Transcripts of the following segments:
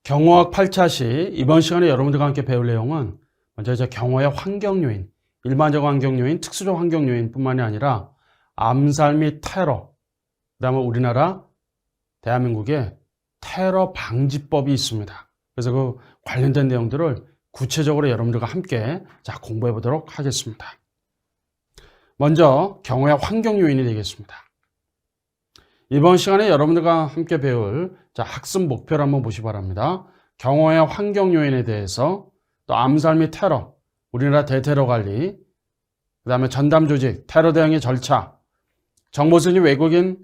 경호학 8차 이번 시간에 여러분들과 함께 배울 내용은 먼저 이제 경호의 환경 요인, 일반적 환경 요인, 특수적 환경 요인 뿐만이 아니라 암살 및 테러, 그다음에 우리나라 대한민국에 테러 방지법이 있습니다. 그래서 그 관련된 내용들을 구체적으로 여러분들과 함께 공부해 보도록 하겠습니다. 먼저 경호의 환경 요인이 되겠습니다. 이번 시간에 여러분들과 함께 배울 학습 목표를 한번 보시기 바랍니다. 경호의 환경 요인에 대해서, 또 암살 및 테러, 우리나라 대테러 관리, 그 다음에 전담 조직, 테러 대응의 절차, 정보수집 외국인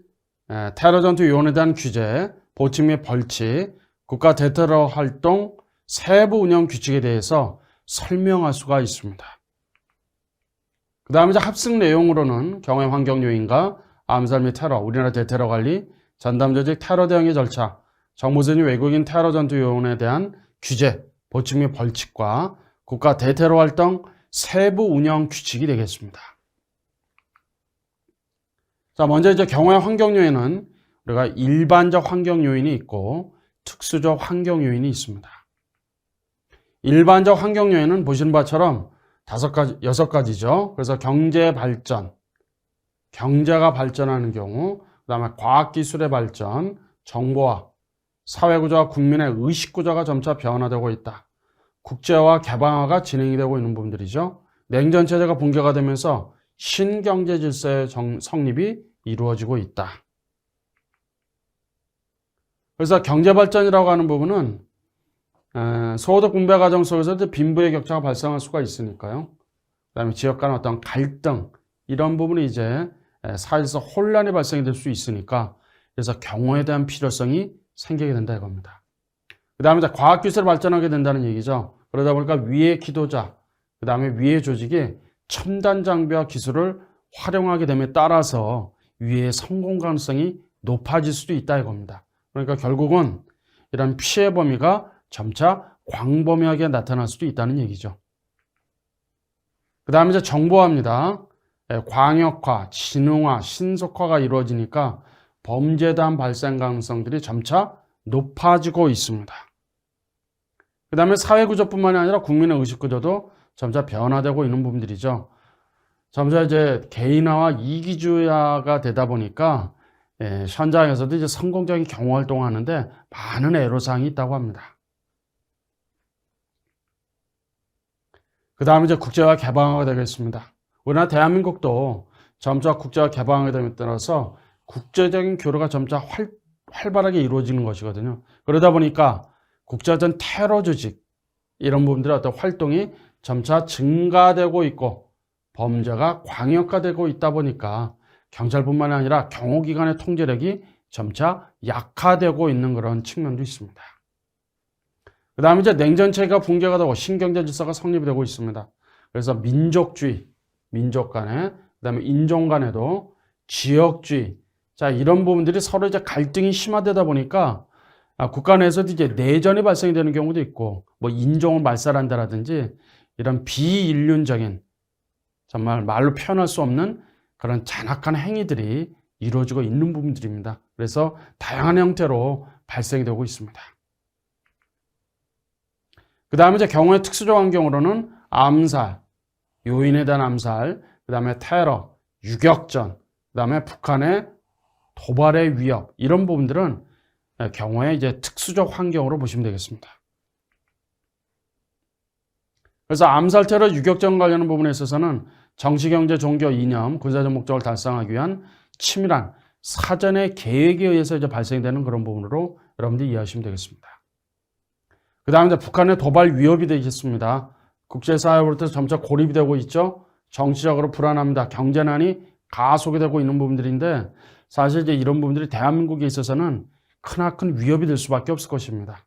테러 전투 요원에 대한 규제, 보칙 및 벌칙, 국가 대테러 활동 세부 운영 규칙에 대해서 설명할 수가 있습니다. 그 다음에 합승 내용으로는 경호의 환경 요인과 암살 및 테러, 우리나라 대테러 관리, 전담 조직 테러 대응의 절차, 정보수집 외국인 테러 전투 요원에 대한 규제, 보칙 및 벌칙과 국가 대테러 활동 세부 운영 규칙이 되겠습니다. 먼저 이제 경호의 환경 요인은 우리가 일반적 환경 요인이 있고 특수적 환경 요인이 있습니다. 일반적 환경 요인은 보시는 바처럼 6가지죠. 그래서 경제 발전, 경제가 발전하는 경우, 그 다음에 과학기술의 발전, 정보화, 사회구조와 국민의 의식구조가 점차 변화되고 있다. 국제화, 개방화가 진행이 되고 있는 부분들이죠. 냉전체제가 붕괴가 되면서 신경제질서의 성립이 이루어지고 있다. 그래서 경제발전이라고 하는 부분은 소득 분배 과정 속에서 빈부의 격차가 발생할 수가 있으니까요. 그 다음에 지역 간 어떤 갈등, 이런 부분이 이제 사회에서 혼란이 발생이 될 수 있으니까, 그래서 경호에 대한 필요성이 생기게 된다 이겁니다. 그 다음에 과학기술이 발전하게 된다는 얘기죠. 그러다 보니까 위의 기도자, 그 다음에 위의 조직이 첨단 장비와 기술을 활용하게 됨에 따라서 위의 성공 가능성이 높아질 수도 있다 이겁니다. 그러니까 결국은 이런 피해 범위가 점차 광범위하게 나타날 수도 있다는 얘기죠. 그 다음에 이제 정보화입니다. 광역화, 지능화, 신속화가 이루어지니까 범죄에 대한 발생 가능성들이 점차 높아지고 있습니다. 그 다음에 사회구조뿐만이 아니라 국민의 의식구조도 점차 변화되고 있는 부분들이죠. 점차 이제 개인화와 이기주의화가 되다 보니까 현장에서도 이제 성공적인 경호 활동을 하는데 많은 애로사항이 있다고 합니다. 그 다음에 이제 국제화 개방화가 되겠습니다. 우리나라 대한민국도 점차 국제화 개방하게 됨에 따라서 국제적인 교류가 점차 활발하게 이루어지는 것이거든요. 그러다 보니까 국제적인 테러 조직, 이런 부분들의 어떤 활동이 점차 증가되고 있고 범죄가 광역화되고 있다 보니까 경찰뿐만 아니라 경호기관의 통제력이 점차 약화되고 있는 그런 측면도 있습니다. 그 다음에 이제 냉전체제가 붕괴가 되고 신경제 질서가 성립이 되고 있습니다. 그래서 민족주의, 민족 간에, 그 다음에 인종 간에도 지역주의, 이런 부분들이 서로 이제 갈등이 심화되다 보니까 국가 내에서도 이제 내전이 발생이 되는 경우도 있고, 인종을 말살한다라든지 이런 비인륜적인, 정말 말로 표현할 수 없는 그런 잔악한 행위들이 이루어지고 있는 부분들입니다. 그래서 다양한 형태로 발생이 되고 있습니다. 그 다음에 이제 경호의 특수적 환경으로는 암살, 요인에 대한 암살, 그 다음에 테러, 유격전, 그 다음에 북한의 도발의 위협, 이런 부분들은 경호의 이제 특수적 환경으로 보시면 되겠습니다. 그래서 암살, 테러, 유격전 관련 부분에 있어서는 정치, 경제, 종교, 이념, 군사적 목적을 달성하기 위한 치밀한 사전의 계획에 의해서 이제 발생되는 그런 부분으로 여러분들이 이해하시면 되겠습니다. 그 다음에 이제 북한의 도발 위협이 되겠습니다. 국제사회로부터 점차 고립이 되고 있죠. 정치적으로 불안합니다. 경제난이 가속이 되고 있는 부분들인데, 사실 이제 이런 부분들이 대한민국에 있어서는 크나큰 위협이 될 수밖에 없을 것입니다.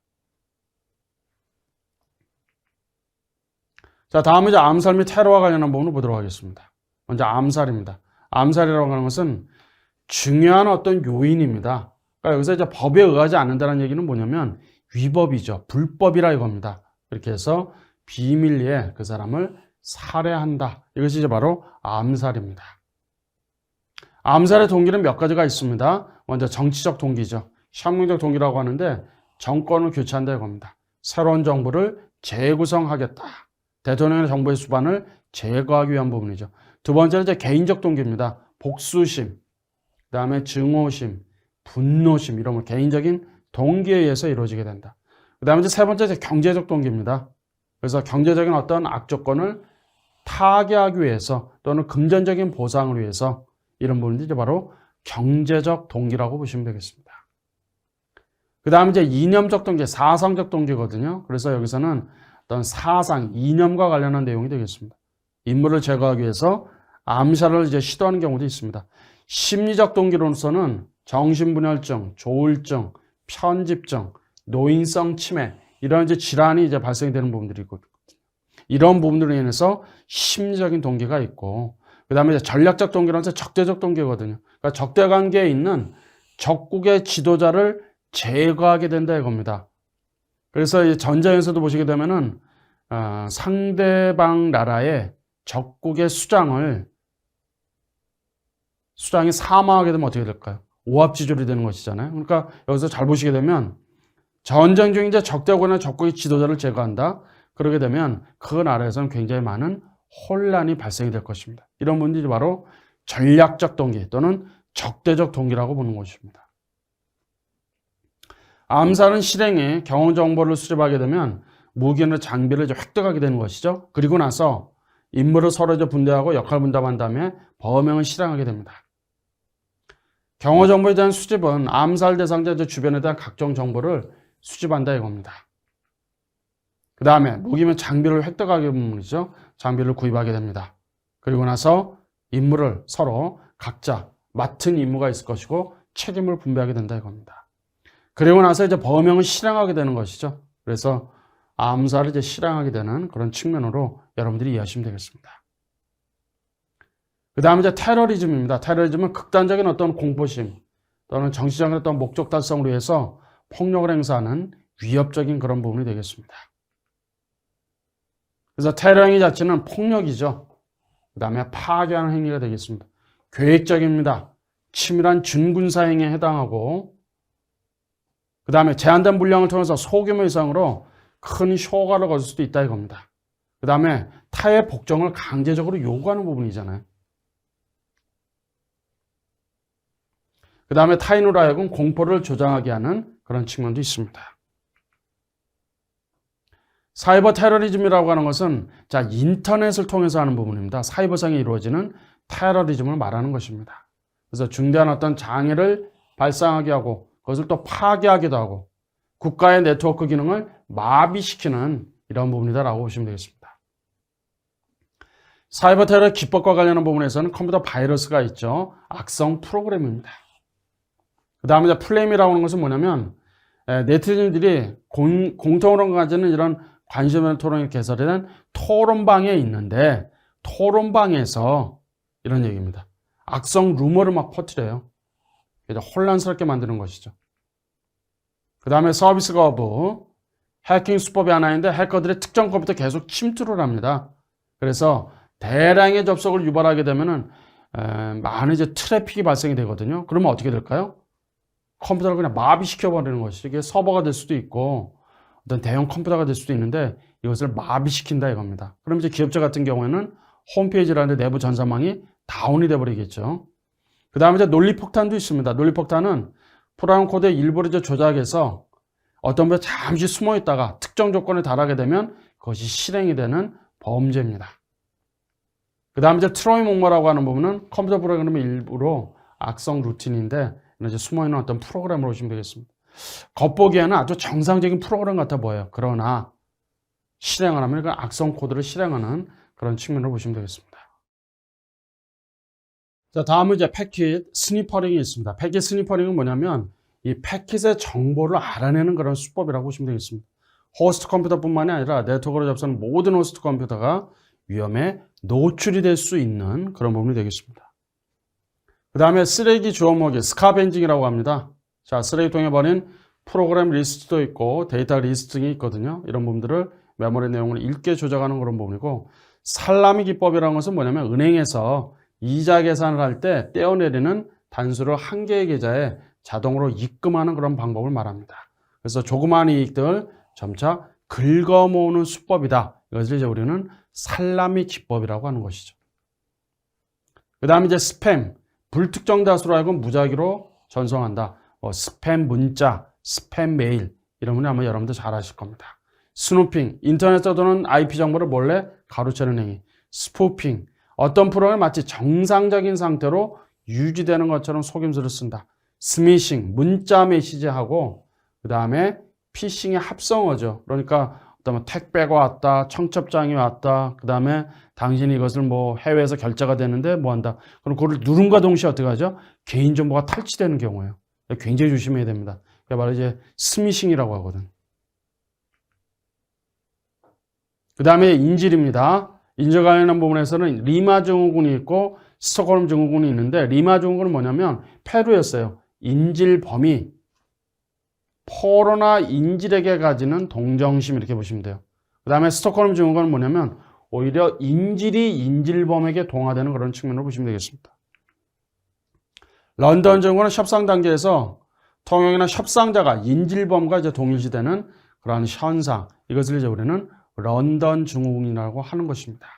다음은 이제 암살 및 테러와 관련한 부분을 보도록 하겠습니다. 먼저 암살입니다. 암살이라고 하는 것은 중요한 어떤 요인입니다. 그러니까 여기서 이제 법에 의하지 않는다는 얘기는 뭐냐면 위법이죠. 불법이라 이겁니다. 이렇게 해서 비밀리에 그 사람을 살해한다. 이것이 이제 바로 암살입니다. 암살의 동기는 몇 가지가 있습니다. 먼저 정치적 동기죠. 혁명적 동기라고 하는데 정권을 교체한다 이겁니다. 새로운 정부를 재구성하겠다. 대통령의 정부의 수반을 제거하기 위한 부분이죠. 두 번째는 이제 개인적 동기입니다. 복수심, 그다음에 증오심, 분노심 이런 걸 개인적인 동기에 의해서 이루어지게 된다. 그다음에 이제 세 번째 이제 경제적 동기입니다. 그래서 경제적인 어떤 악조건을 타개하기 위해서 또는 금전적인 보상을 위해서 이런 부분들이 바로 경제적 동기라고 보시면 되겠습니다. 그 다음에 이제 이념적 동기, 사상적 동기거든요. 그래서 여기서는 어떤 사상, 이념과 관련한 내용이 되겠습니다. 인물을 제거하기 위해서 암살을 이제 시도하는 경우도 있습니다. 심리적 동기로서는 정신분열증, 조울증, 편집증, 노인성 치매 이런 이제 질환이 이제 발생이 되는 부분들이 있거든요. 이런 부분들로 인해서 심리적인 동기가 있고, 그 다음에 이제 전략적 동기는 적대적 동기거든요. 그러니까 적대 관계에 있는 적국의 지도자를 제거하게 된다 이겁니다. 그래서 이 전쟁에서도 보시게 되면은 상대방 나라의 적국의 수장이 사망하게 되면 어떻게 될까요? 오합지졸이 되는 것이잖아요. 그러니까 여기서 잘 보시게 되면 전쟁 중에 이제 적대국이나 적국의 지도자를 제거한다. 그러게 되면 그 나라에서는 굉장히 많은 혼란이 발생이 될 것입니다. 이런 분들이 바로 전략적 동기 또는 적대적 동기라고 보는 것입니다. 암살은 실행에 경호 정보를 수집하게 되면 무기나 장비를 이제 획득하게 되는 것이죠. 그리고 나서 임무를 서로 이제 분대하고 역할 분담한 다음에 범행을 실행하게 됩니다. 경호 정보에 대한 수집은 암살 대상자 주변에 대한 각종 정보를 수집한다 이겁니다. 그 다음에 무기면 장비를 획득하게 되죠. 장비를 구입하게 됩니다. 그리고 나서 임무를 서로 각자 맡은 임무가 있을 것이고 책임을 분배하게 된다 이겁니다. 그리고 나서 이제 범행을 실행하게 되는 것이죠. 그래서 암살을 이제 실행하게 되는 그런 측면으로 여러분들이 이해하시면 되겠습니다. 그 다음에 이제 테러리즘입니다. 테러리즘은 극단적인 어떤 공포심 또는 정치적인 어떤 목적 달성을 위해서 폭력을 행사하는 위협적인 그런 부분이 되겠습니다. 그래서 테러 행위 자체는 폭력이죠. 그 다음에 파괴하는 행위가 되겠습니다. 계획적입니다. 치밀한 준군사 행위에 해당하고, 그 다음에 제한된 분량을 통해서 소규모 이상으로 큰 효과를 거둘 수도 있다 이겁니다. 그 다음에 타의 복종을 강제적으로 요구하는 부분이잖아요. 그 다음에 타인으로 하여금 공포를 조장하게 하는 그런 측면도 있습니다. 사이버 테러리즘이라고 하는 것은 인터넷을 통해서 하는 부분입니다. 사이버상에 이루어지는 테러리즘을 말하는 것입니다. 그래서 중대한 어떤 장애를 발생하게 하고 그것을 또 파괴하기도 하고 국가의 네트워크 기능을 마비시키는 이런 부분이다라고 보시면 되겠습니다. 사이버 테러 기법과 관련한 부분에서는 컴퓨터 바이러스가 있죠. 악성 프로그램입니다. 그 다음에 플레임이라고 하는 것은 뭐냐면 네티즌들이 공통으로 가지는 이런 관심을 토론이 개설된 토론방에 있는데 토론방에서 이런 얘기입니다. 악성 루머를 막 퍼뜨려요. 혼란스럽게 만드는 것이죠. 그 다음에 서비스 거부, 해킹 수법이 하나 있는데 해커들이 특정 컴퓨터 계속 침투를 합니다. 그래서 대량의 접속을 유발하게 되면은 많은 이제 트래픽이 발생이 되거든요. 그러면 어떻게 될까요? 컴퓨터를 그냥 마비시켜버리는 것이죠. 이게 서버가 될 수도 있고 어떤 대형 컴퓨터가 될 수도 있는데 이것을 마비시킨다 이겁니다. 그럼 이제 기업체 같은 경우에는 홈페이지라는 내부 전산망이 다운이 돼버리겠죠. 그 다음에 이제 논리폭탄도 있습니다. 논리폭탄은 프로그램 코드의 일부를 이제 조작해서 어떤 분이 잠시 숨어 있다가 특정 조건에 달하게 되면 그것이 실행이 되는 범죄입니다. 그 다음에 이제 트로이 목마라고 하는 부분은 컴퓨터 프로그램의 일부로 악성 루틴인데 이제 숨어있는 어떤 프로그램으로 보시면 되겠습니다. 겉보기에는 아주 정상적인 프로그램 같아 보여요. 그러나 실행을 하면 그 악성 코드를 실행하는 그런 측면으로 보시면 되겠습니다. 자, 다음은 이제 패킷 스니퍼링이 있습니다. 패킷 스니퍼링은 뭐냐면 이 패킷의 정보를 알아내는 그런 수법이라고 보시면 되겠습니다. 호스트 컴퓨터뿐만이 아니라 네트워크로 접수하는 모든 호스트 컴퓨터가 위험에 노출이 될 수 있는 그런 부분이 되겠습니다. 그 다음에 쓰레기 주워먹이 스카벤징이라고 합니다. 자, 쓰레기통에 버린 프로그램 리스트도 있고 데이터 리스트 등이 있거든요. 이런 부분들을 메모리 내용을 읽게 조작하는 그런 부분이고, 살라미 기법이라는 것은 뭐냐면 은행에서 이자 계산을 할 때 떼어내리는 단수를 한 개의 계좌에 자동으로 입금하는 그런 방법을 말합니다. 그래서 조그마한 이익들 점차 긁어 모으는 수법이다. 이것을 이제 우리는 살라미 기법이라고 하는 것이죠. 그 다음에 이제 스팸, 불특정 다수로 하여금 무작위로 전송한다. 스팸 문자, 스팸 메일 이런 분이 아마 여러분들 잘 아실 겁니다. 스누핑, 인터넷에 도는 IP 정보를 몰래 가로채는 행위. 스푸핑, 어떤 프로그램이 마치 정상적인 상태로 유지되는 것처럼 속임수를 쓴다. 스미싱, 문자 메시지하고 그 다음에 피싱의 합성어죠. 그러니까 어떤 택배가 왔다, 청첩장이 왔다, 그 다음에 당신이 이것을 뭐 해외에서 결제가 되는데 뭐 한다. 그럼 그걸 누름과 동시에 어떻게 하죠? 개인정보가 탈취되는 경우예요. 굉장히 조심해야 됩니다. 그게 바로 이제 스미싱이라고 하거든. 그 다음에 인질입니다. 인질 관련한 부분에서는 리마 증후군이 있고 스톡홀름 증후군이 있는데, 리마 증후군은 뭐냐면 페루였어요. 인질범이 포로나 인질에게 가지는 동정심, 이렇게 보시면 돼요. 그 다음에 스톡홀름 증후군은 뭐냐면 오히려 인질이 인질범에게 동화되는 그런 측면으로 보시면 되겠습니다. 런던 증후군은 협상 단계에서 통역이나 협상자가 인질범과 이제 동일시되는 그러한 현상, 이것을 이제 우리는 런던 증후군이라고 하는 것입니다.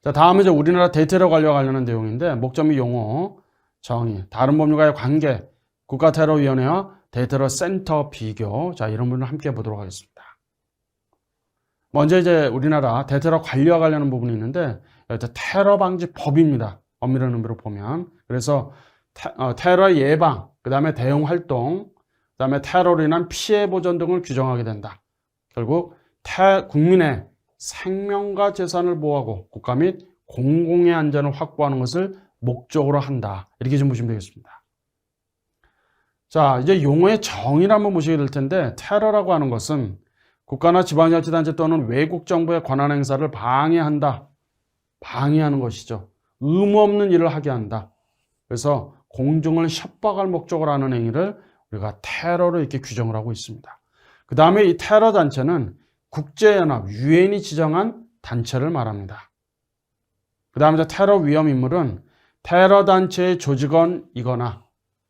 자, 다음은 이제 우리나라 대테러 관련 관련한 내용인데, 목적 및 용어, 정의, 다른 법률과의 관계, 국가테러위원회와 대테러 센터 비교. 자, 이런 부분을 함께 보도록 하겠습니다. 먼저 이제 우리나라 대테러 관리와 관련한 부분이 있는데, 테러 방지 법입니다. 엄밀한 의미로 보면. 그래서 테러 예방, 그 다음에 대응 활동, 그 다음에 테러로 인한 피해 보전 등을 규정하게 된다. 결국 국민의 생명과 재산을 보호하고 국가 및 공공의 안전을 확보하는 것을 목적으로 한다. 이렇게 좀 보시면 되겠습니다. 자, 이제 용어의 정의를 한번 보시게 될 텐데, 테러라고 하는 것은 국가나 지방자치단체 또는 외국 정부의 권한 행사를 방해한다. 방해하는 것이죠. 의무 없는 일을 하게 한다. 그래서 공중을 협박할 목적으로 하는 행위를 우리가 테러로 이렇게 규정을 하고 있습니다. 그 다음에 이 테러 단체는 국제연합, 유엔이 지정한 단체를 말합니다. 그 다음에 테러 위험 인물은 테러 단체의 조직원이거나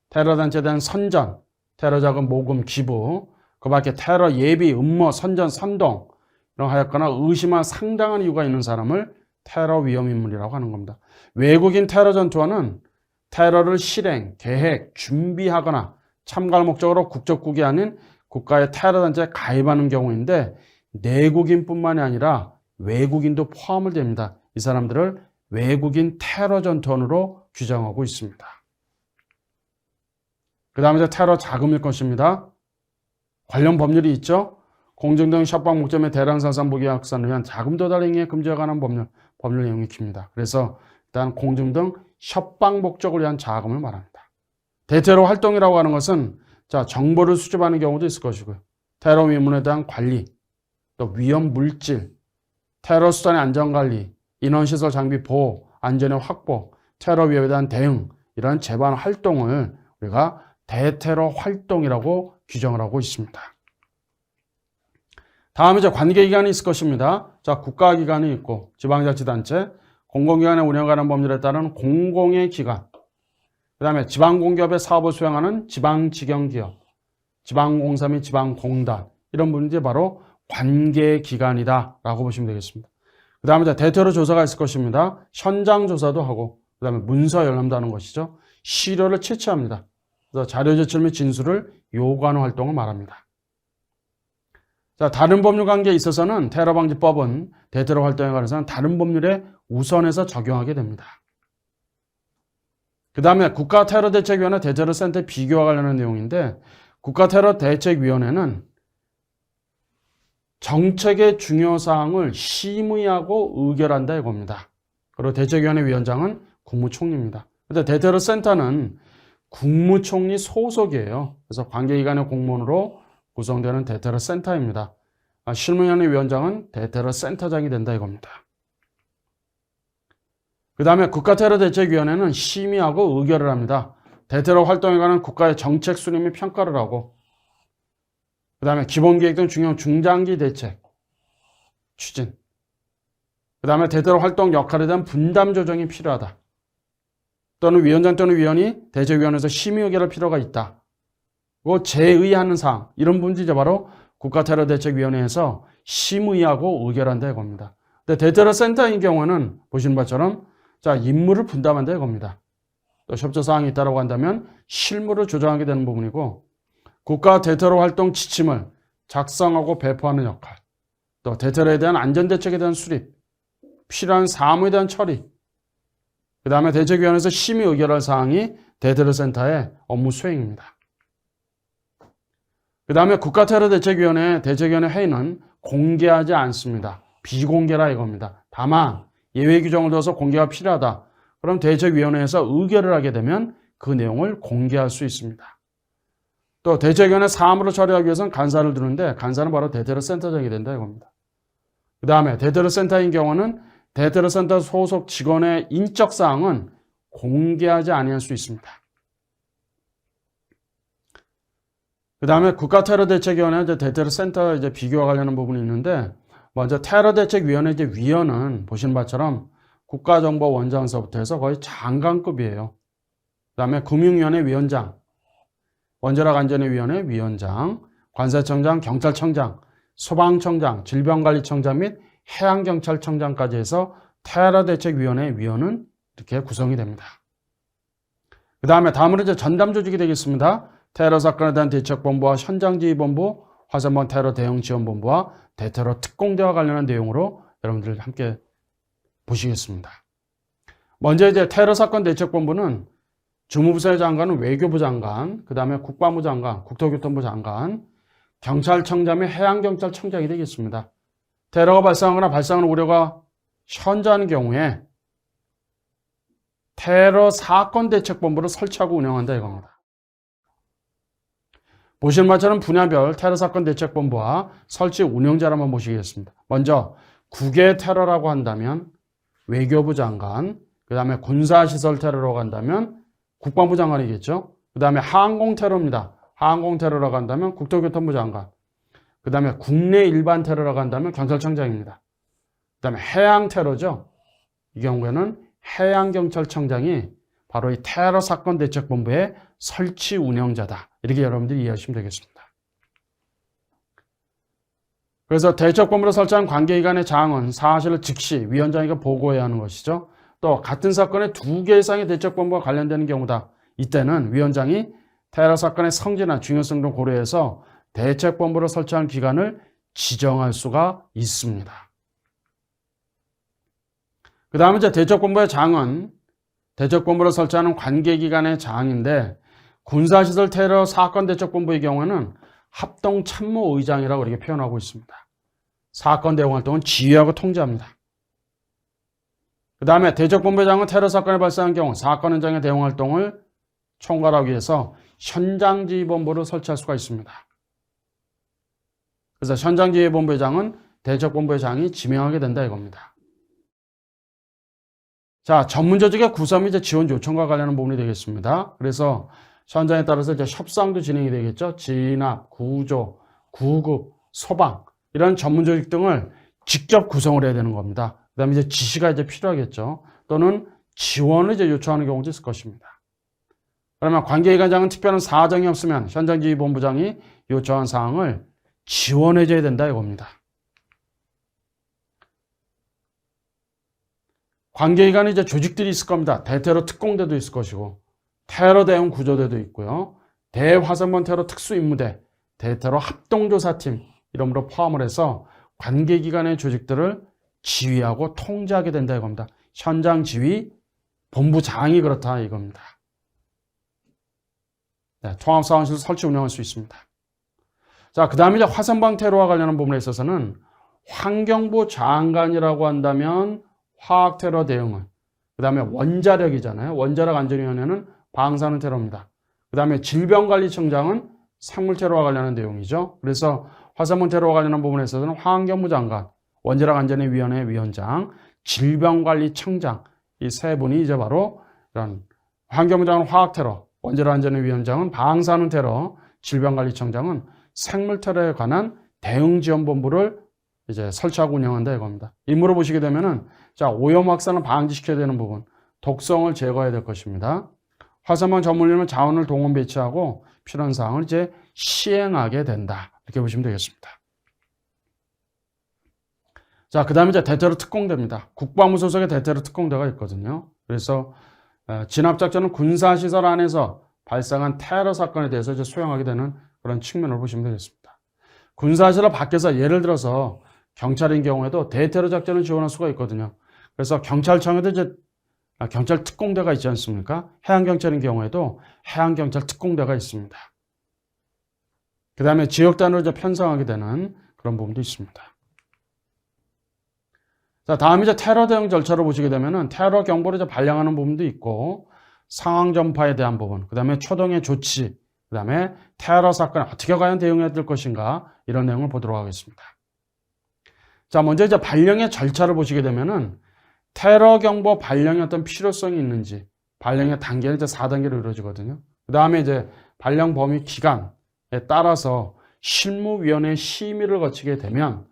테러 단체에 대한 선전, 테러 자금 모금 기부, 그 밖에 테러 예비, 음모, 선전, 선동 이런 하였거나 의심한 상당한 이유가 있는 사람을 테러 위험 인물이라고 하는 겁니다. 외국인 테러 전투와는 테러를 실행, 계획, 준비하거나 참가할 목적으로 국적국이 아닌 국가의 테러 단체에 가입하는 경우인데, 내국인뿐만이 아니라 외국인도 포함을 됩니다. 이 사람들을 외국인 테러 전투원으로 규정하고 있습니다. 그 다음에 이제 테러 자금일 것입니다. 관련 법률이 있죠. 공정 등 협박 목적 및 대량 생산 무기 확산을 위한 자금 도달 행위에 금지에 관한 법률 내용이 깁니다. 그래서 일단 공정 등 협박 목적을 위한 자금을 말합니다. 대테러 활동이라고 하는 것은 자, 정보를 수집하는 경우도 있을 것이고요. 테러 위문에 대한 관리, 또 위험 물질, 테러 수단의 안전관리, 인원시설 장비 보호, 안전의 확보, 테러 위협에 대한 대응, 이런 재반 활동을 우리가 대테러 활동이라고 규정을 하고 있습니다. 다음 이제 관계기관이 있을 것입니다. 자, 국가기관이 있고 지방자치단체, 공공기관의 운영에 관한 법률에 따른 공공의 기관, 그 다음에 지방공기업의 사업을 수행하는 지방직영기업, 지방공사 및 지방공단, 이런 분들이 바로 관계기관이다 라고 보시면 되겠습니다. 그 다음에 대테러 조사가 있을 것입니다. 현장 조사도 하고, 그 다음에 문서 열람도 하는 것이죠. 시료를 채취합니다. 그래서 자료 제출 및 진술을 요구하는 활동을 말합니다. 자, 다른 법률 관계에 있어서는 테러방지법은 대테러 활동에 관해서는 다른 법률에 우선해서 적용하게 됩니다. 그 다음에 국가테러대책위원회 대테러센터 비교와 관련한 내용인데, 국가테러대책위원회는 정책의 중요사항을 심의하고 의결한다 이겁니다. 그리고 대책위원회 위원장은 국무총리입니다. 그런데 대테러센터는 국무총리 소속이에요. 그래서 관계기관의 공무원으로 구성되는 대테러센터입니다. 실무위원회 위원장은 대테러센터장이 된다 이겁니다. 그 다음에 국가테러대책위원회는 심의하고 의결을 합니다. 대테러 활동에 관한 국가의 정책 수립 및 평가를 하고, 그 다음에 기본계획 등 중요한 중장기 대책 추진, 그 다음에 대테러 활동 역할에 대한 분담 조정이 필요하다, 또는 위원장 또는 위원이 대책위원회에서 심의 의결할 필요가 있다, 그리고 제의하는 사항, 이런 부분이 이제 바로 국가테러대책위원회에서 심의하고 의결한다 이겁니다. 근데 대테러센터인 경우는 보시는 것처럼 자, 임무를 분담한다 이겁니다. 또 협조사항이 있다고 한다면 실무를 조정하게 되는 부분이고, 국가 대테러 활동 지침을 작성하고 배포하는 역할, 또 대테러에 대한 안전대책에 대한 수립, 필요한 사무에 대한 처리, 그 다음에 대책위원회에서 심의 의결할 사항이 대테러센터의 업무 수행입니다. 그 다음에 국가테러대책위원회 대책위원회 회의는 공개하지 않습니다. 비공개라 이겁니다. 다만 예외 규정을 둬서 공개가 필요하다. 그럼 대책위원회에서 의결을 하게 되면 그 내용을 공개할 수 있습니다. 또 대책위원회 사무를 처리하기 위해서는 간사를 두는데 간사는 바로 대테러센터장이 된다 이겁니다. 그 다음에 대테러센터인 경우는 대테러센터 소속 직원의 인적 사항은 공개하지 아니할 수 있습니다. 그 다음에 국가테러대책위원회 대테러센터 비교와 관련한 부분이 있는데, 먼저 테러대책위원회 위원은 보시는 바처럼 국가정보원장서부터 해서 거의 장관급이에요. 그 다음에 금융위원회 위원장, 원자력안전위원회 위원장, 관세청장, 경찰청장, 소방청장, 질병관리청장 및 해양경찰청장까지 해서 테러대책위원회 위원은 이렇게 구성이 됩니다. 그 다음에 다음으로 이제 전담조직이 되겠습니다. 테러사건에 대한 대책본부와 현장지휘본부, 화성범 테러 대응지원본부와 대테러 특공대와 관련한 내용으로 여러분들 함께 보시겠습니다. 먼저 이제 테러사건 대책본부는 주무부서의 장관은 외교부 장관, 그 다음에 국방부 장관, 국토교통부 장관, 경찰청장 및 해양경찰청장이 되겠습니다. 테러가 발생하거나 발생하는 우려가 현저한 경우에 테러 사건 대책본부를 설치하고 운영한다 이겁니다. 보시는 바처럼 분야별 테러 사건 대책본부와 설치 운영자를 한번 보시겠습니다. 먼저 국외 테러라고 한다면 외교부 장관, 그 다음에 군사시설 테러라고 한다면 국방부 장관이겠죠. 그 다음에 항공 테러입니다. 항공 테러라고 한다면 국토교통부 장관, 그 다음에 국내 일반 테러라고 한다면 경찰청장입니다. 그 다음에 해양 테러죠. 이 경우에는 해양경찰청장이 바로 이 테러 사건 대책본부의 설치 운영자다. 이렇게 여러분들이 이해하시면 되겠습니다. 그래서 대책본부를 설치한 관계기관의 장은 사실을 즉시 위원장에게 보고해야 하는 것이죠. 또 같은 사건에 2개 이상의 대책본부가 관련되는 경우다. 이때는 위원장이 테러 사건의 성질이나 중요성 등 고려해서 대책본부를 설치한 기관을 지정할 수가 있습니다. 그 다음에 이제 대책본부의 장은 대책본부를 설치하는 관계기관의 장인데, 군사시설 테러 사건 대책본부의 경우에는 합동참모의장이라고 이렇게 표현하고 있습니다. 사건 대응 활동은 지휘하고 통제합니다. 그 다음에 대책본부의 장은 테러 사건이 발생한 경우 사건 현장의 대응 활동을 총괄하기 위해서 현장지휘본부를 설치할 수가 있습니다. 그래서 현장지휘본부의 장은 대책본부의 장이 지명하게 된다 이겁니다. 자, 전문조직의 구성 및 지원 요청과 관련한 부분이 되겠습니다. 그래서 현장에 따라서 이제 협상도 진행이 되겠죠. 진압, 구조, 구급, 소방 이런 전문조직 등을 직접 구성을 해야 되는 겁니다. 그 다음에 이제 지시가 이제 필요하겠죠. 또는 지원을 이제 요청하는 경우도 있을 것입니다. 그러면 관계기관장은 특별한 사정이 없으면 현장지휘본부장이 요청한 사항을 지원해줘야 된다 이겁니다. 관계기관에 이제 조직들이 있을 겁니다. 대테러 특공대도 있을 것이고, 테러 대응 구조대도 있고요. 대화성범 테러 특수임무대, 대테러 합동조사팀 이름으로 포함을 해서 관계기관의 조직들을 지휘하고 통제하게 된다 이겁니다. 현장 지휘 본부장이 그렇다 이겁니다. 네, 통합상황실 설치 운영할 수 있습니다. 자, 그 다음에 이제 화성방 테러와 관련한 부분에 있어서는 환경부 장관이라고 한다면 화학 테러 대응을, 그 다음에 원자력이잖아요. 원자력 안전위원회는 방사능 테러입니다. 그 다음에 질병관리청장은 생물 테러와 관련한 내용이죠. 그래서 화성방 테러와 관련한 부분에 있어서는 환경부 장관, 원자력 안전위원회 위원장, 질병관리청장 이 세 분이 이제 바로 이런 환경부 장관은 화학 테러, 원자력 안전위 위원장은 방사능 테러, 질병관리청장은 생물 테러에 관한 대응지원본부를 이제 설치하고 운영한다 이겁니다. 임무로 보시게 되면은 자, 오염 확산을 방지시켜야 되는 부분, 독성을 제거해야 될 것입니다. 화성방 전문인은 자원을 동원 배치하고 필요한 사항을 이제 시행하게 된다. 이렇게 보시면 되겠습니다. 자, 그 다음에 이제 대테러 특공대입니다. 국방부 소속의 대테러 특공대가 있거든요. 그래서 진압작전은 군사시설 안에서 발생한 테러 사건에 대해서 이제 수행하게 되는 그런 측면을 보시면 되겠습니다. 군사시설 밖에서 예를 들어서 경찰인 경우에도 대테러 작전을 지원할 수가 있거든요. 그래서 경찰청에도 이제 경찰 특공대가 있지 않습니까? 해양경찰인 경우에도 해양경찰 특공대가 있습니다. 그 다음에 지역단으로 이제 편성하게 되는 그런 부분도 있습니다. 자, 다음 이제 테러 대응 절차를 보시게 되면은 테러 경보를 이제 발령하는 부분도 있고 상황 전파에 대한 부분, 그 다음에 초동의 조치, 그 다음에 테러 사건에 어떻게 과연 대응해야 될 것인가 이런 내용을 보도록 하겠습니다. 자, 먼저 이제 발령의 절차를 보시게 되면은 테러 경보 발령의 어떤 필요성이 있는지 발령의 단계는 이제 4단계로 이루어지거든요. 그 다음에 이제 발령 범위 기간에 따라서 실무위원회 심의를 거치게 되면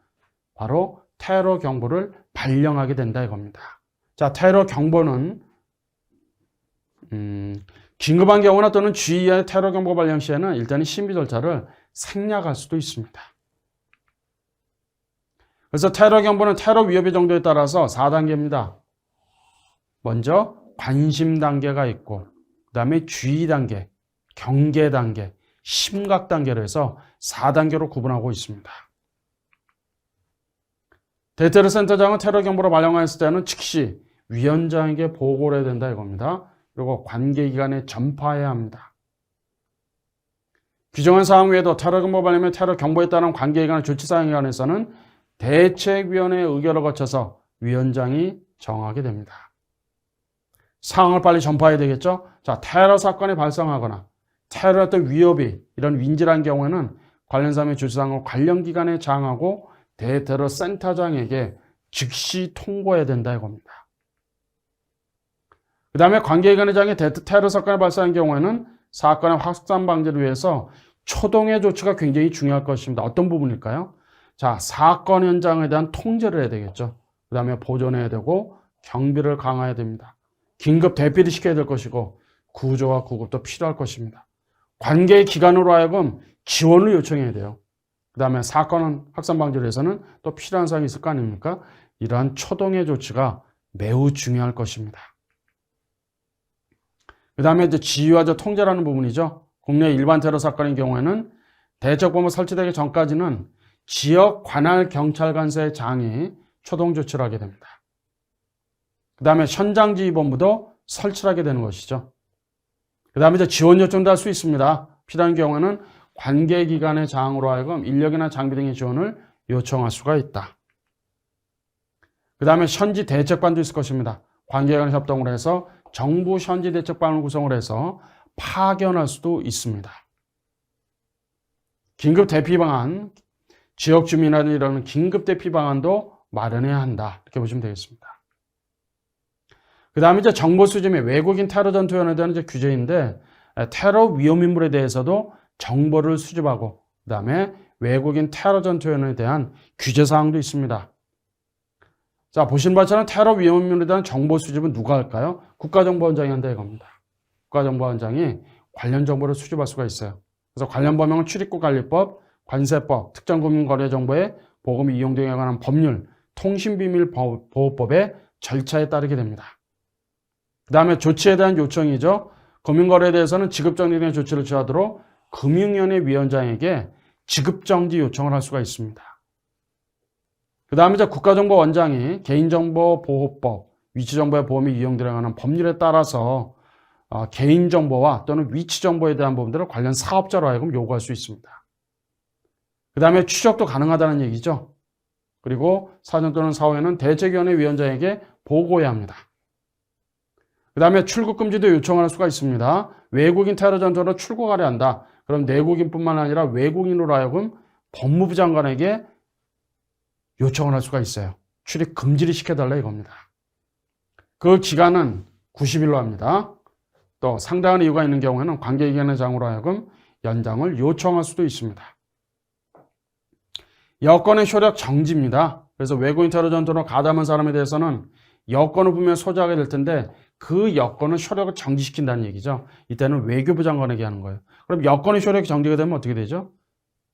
바로 테러 경보를 발령하게 된다 이겁니다. 자, 테러 경보는 긴급한 경우나 또는 주의의 테러 경보 발령 시에는 일단은 심의 절차를 생략할 수도 있습니다. 그래서 테러 경보는 테러 위협의 정도에 따라서 4단계입니다. 먼저 관심 단계가 있고 그 다음에 주의 단계, 경계 단계, 심각 단계로 해서 4단계로 구분하고 있습니다. 대테러 센터장은 테러 경보를 발령하였을 때는 즉시 위원장에게 보고를 해야 된다 이겁니다. 그리고 관계기관에 전파해야 합니다. 규정한 사항 외에도 테러 경보 발령 및 테러 경보에 따른 관계기관의 조치사항에 관해서는 대책위원회의 의결을 거쳐서 위원장이 정하게 됩니다. 상황을 빨리 전파해야 되겠죠? 자, 테러 사건이 발생하거나 테러의 어떤 위협이 이런 윈질한 경우에는 관련 사항의 조치사항을 관련 기관에 장하고 대테러 센터장에게 즉시 통보해야 된다 이겁니다. 그 다음에 관계기관의 장이 테러 사건이 발생한 경우에는 사건의 확산 방지를 위해서 초동의 조치가 굉장히 중요할 것입니다. 어떤 부분일까요? 자, 사건 현장에 대한 통제를 해야 되겠죠. 그 다음에 보존해야 되고 경비를 강화해야 됩니다. 긴급 대피를 시켜야 될 것이고 구조와 구급도 필요할 것입니다. 관계 기관으로 하여금 지원을 요청해야 돼요. 그 다음에 사건 확산 방지를 위해서는 또 필요한 사항이 있을 거 아닙니까? 이러한 초동의 조치가 매우 중요할 것입니다. 그 다음에 이제 지휘와 통제라는 부분이죠. 국내 일반 테러 사건의 경우에는 대책본부 설치되기 전까지는 지역 관할 경찰관서의 장이 초동 조치를 하게 됩니다. 그 다음에 현장지휘본부도 설치를 하게 되는 것이죠. 그 다음에 이제 지원 요청도 할 수 있습니다. 필요한 경우에는 관계기관의 장으로 하여금 인력이나 장비 등의 지원을 요청할 수가 있다. 그 다음에 현지 대책반도 있을 것입니다. 관계기관 협동을 해서 정부 현지 대책반을 구성을 해서 파견할 수도 있습니다. 긴급 대피 방안, 지역 주민이라는 이런 긴급 대피 방안도 마련해야 한다. 이렇게 보시면 되겠습니다. 그 다음에 이제 정보 수집 및 외국인 테러 전투연에 대한 이제 규제인데 테러 위험 인물에 대해서도 정보를 수집하고 그 다음에 외국인 테러 전투연에 대한 규제 사항도 있습니다. 자, 보신 바처럼 테러 위험 인물에 대한 정보 수집은 누가 할까요? 국가정보원장이 한다 이겁니다. 국가정보원장이 관련 정보를 수집할 수가 있어요. 그래서 관련 범행은 출입국 관리법, 관세법, 특정금융거래정보의 보금 이용 등에 관한 법률, 통신비밀보호법의 절차에 따르게 됩니다. 그 다음에 조치에 대한 요청이죠. 금융거래에 대해서는 지급정지 등의 조치를 취하도록 금융위원회 위원장에게 지급정지 요청을 할 수가 있습니다. 그 다음에 이제 국가정보원장이 개인정보보호법, 위치정보의 보험이 이용되려 하는 법률에 따라서 개인정보와 또는 위치정보에 대한 부분들을 관련 사업자로 하여금 요구할 수 있습니다. 그 다음에 추적도 가능하다는 얘기죠. 그리고 사전 또는 사후에는 대책위원회 위원장에게 보고해야 합니다. 그 다음에 출국금지도 요청할 수가 있습니다. 외국인 테러 전투로 출국하려 한다. 그럼 내국인뿐만 아니라 외국인으로 하여금 법무부 장관에게 요청을 할 수가 있어요. 출입 금지를 시켜달라 이겁니다. 그 기간은 90일로 합니다. 또 상당한 이유가 있는 경우에는 관계기관의 장으로 하여금 연장을 요청할 수도 있습니다. 여권의 효력 정지입니다. 그래서 외국인 테러 전투로 가담한 사람에 대해서는 여권을 분명히 소지하게 될 텐데 그 여건은 효력을 정지시킨다는 얘기죠. 이때는 외교부 장관에게 하는 거예요. 그럼 여건의 효력이 정지가 되면 어떻게 되죠?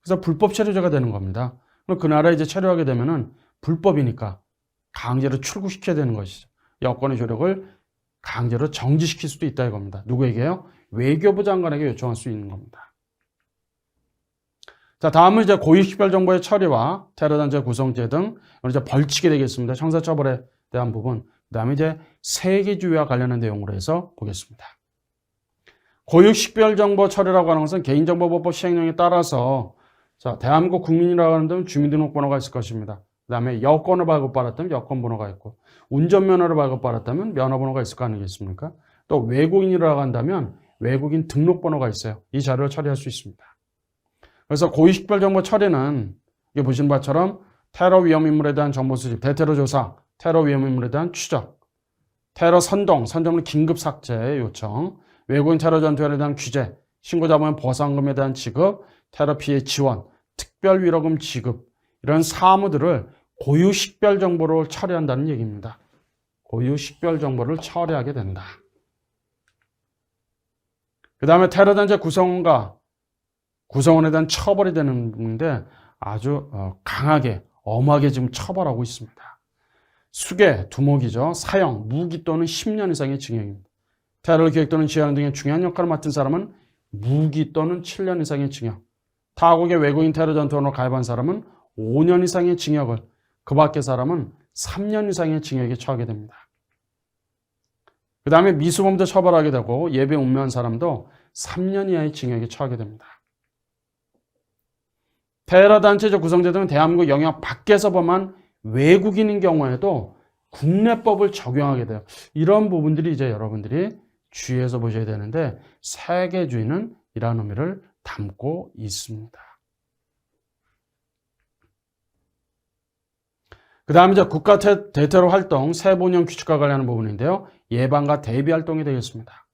그래서 불법 체류자가 되는 겁니다. 그럼 그 나라에 이제 체류하게 되면은 불법이니까 강제로 출국시켜야 되는 것이죠. 여건의 효력을 강제로 정지시킬 수도 있다 이겁니다. 누구에게요? 외교부 장관에게 요청할 수 있는 겁니다. 자, 다음은 이제 고위식별 정보의 처리와 테러단체 구성제 등 이제 벌칙이 되겠습니다. 형사처벌에 대한 부분. 그 다음에 이제 세계주의와 관련된 내용으로 해서 보겠습니다. 고위식별 정보 처리라고 하는 것은 개인정보보호법 시행령에 따라서 자, 대한민국 국민이라고 하는 데는 주민등록번호가 있을 것입니다. 그 다음에 여권을 발급받았다면 여권번호가 있고 운전면허를 발급받았다면 면허번호가 있을 거 아니겠습니까? 또 외국인이라고 한다면 외국인 등록번호가 있어요. 이 자료를 처리할 수 있습니다. 그래서 고위식별 정보 처리는 이게 보시는 바처럼 테러 위험 인물에 대한 정보 수집, 대테러 조사, 테러 위험 인물에 대한 추적, 테러 선동은 긴급 삭제 요청, 외국인 테러 전투에 대한 규제, 신고자 보면 보상금에 대한 지급, 테러 피해 지원, 특별 위로금 지급 이런 사무들을 고유식별 정보로 처리한다는 얘기입니다. 고유식별 정보를 처리하게 된다. 그 다음에 테러단체 구성원에 대한 처벌이 되는 부분인데 아주 강하게 엄하게 지금 처벌하고 있습니다. 수괴, 두목이죠. 사형, 무기 또는 10년 이상의 징역입니다. 테러를 기획 또는 지휘하는 등의 중요한 역할을 맡은 사람은 무기 또는 7년 이상의 징역. 타국의 외국인 테러 전투원으로 가입한 사람은 5년 이상의 징역을, 그 밖의 사람은 3년 이상의 징역에 처하게 됩니다. 그 다음에 미수범도 처벌하게 되고 예배 운명한 사람도 3년 이하의 징역에 처하게 됩니다. 테러단체 구성제 등은 대한민국 영역 밖에서 범한 외국인인 경우에도 국내법을 적용하게 돼요. 이런 부분들이 이제 여러분들이 주의해서 보셔야 되는데 세계주의는 이러한 의미를 담고 있습니다. 그 다음에 이제 국가 대테러 활동 세부운영 규칙과 관련한 부분인데요. 예방과 대비 활동이 되겠습니다.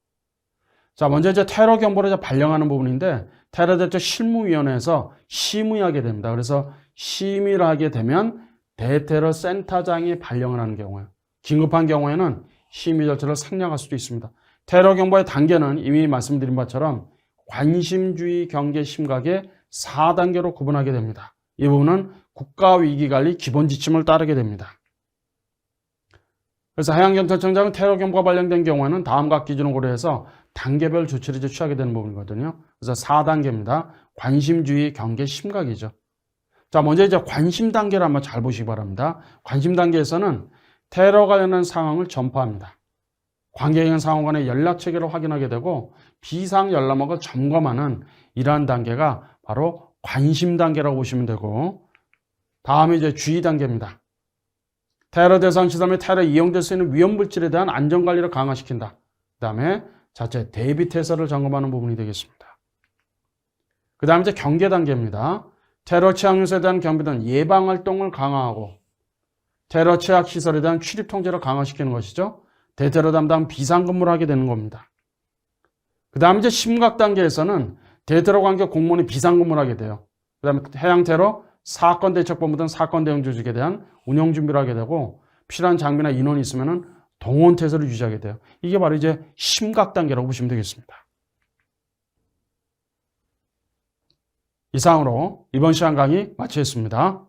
자, 먼저 이제 테러 경보를 이제 발령하는 부분인데 테러 대처 실무위원회에서 심의하게 됩니다. 그래서 심의를 하게 되면 대테러 센터장이 발령을 하는 경우에 긴급한 경우에는 심의 절차를 상량할 수도 있습니다. 테러 경보의 단계는 이미 말씀드린 바처럼 관심주의, 경계, 심각의 4단계로 구분하게 됩니다. 이 부분은 국가위기관리 기본 지침을 따르게 됩니다. 그래서 해양경찰청장은 테러 경보가 발령된 경우에는 다음과 기준을 고려해서 단계별 조치를 취하게 되는 부분이거든요. 그래서 4단계입니다. 관심주의, 경계, 심각이죠. 자, 먼저 이제 관심 단계를 한번 잘 보시기 바랍니다. 관심 단계에서는 테러 관련한 상황을 전파합니다. 관계 있는 상황간의 연락 체계를 확인하게 되고 비상 연락망을 점검하는 이러한 단계가 바로 관심 단계라고 보시면 되고 다음에 이제 주의 단계입니다. 테러 대상 시설 및 테러 이용될 수 있는 위험 물질에 대한 안전 관리를 강화시킨다. 그 다음에 자체 대비 태세를 점검하는 부분이 되겠습니다. 그 다음에 이제 경계 단계입니다. 테러 취약 요소에 대한 경비 등 예방 활동을 강화하고 테러 취약 시설에 대한 출입 통제를 강화시키는 것이죠. 대테러 담당 비상근무를 하게 되는 겁니다. 그 다음에 이제 심각 단계에서는 대테러 관계 공무원이 비상근무를 하게 돼요. 그 다음에 해양테러, 사건대책본부 등 사건 대응 조직에 대한 운영 준비를 하게 되고 필요한 장비나 인원이 있으면은 동원태세를 유지하게 돼요. 이게 바로 이제 심각 단계라고 보시면 되겠습니다. 이상으로 이번 시간 강의 마치겠습니다.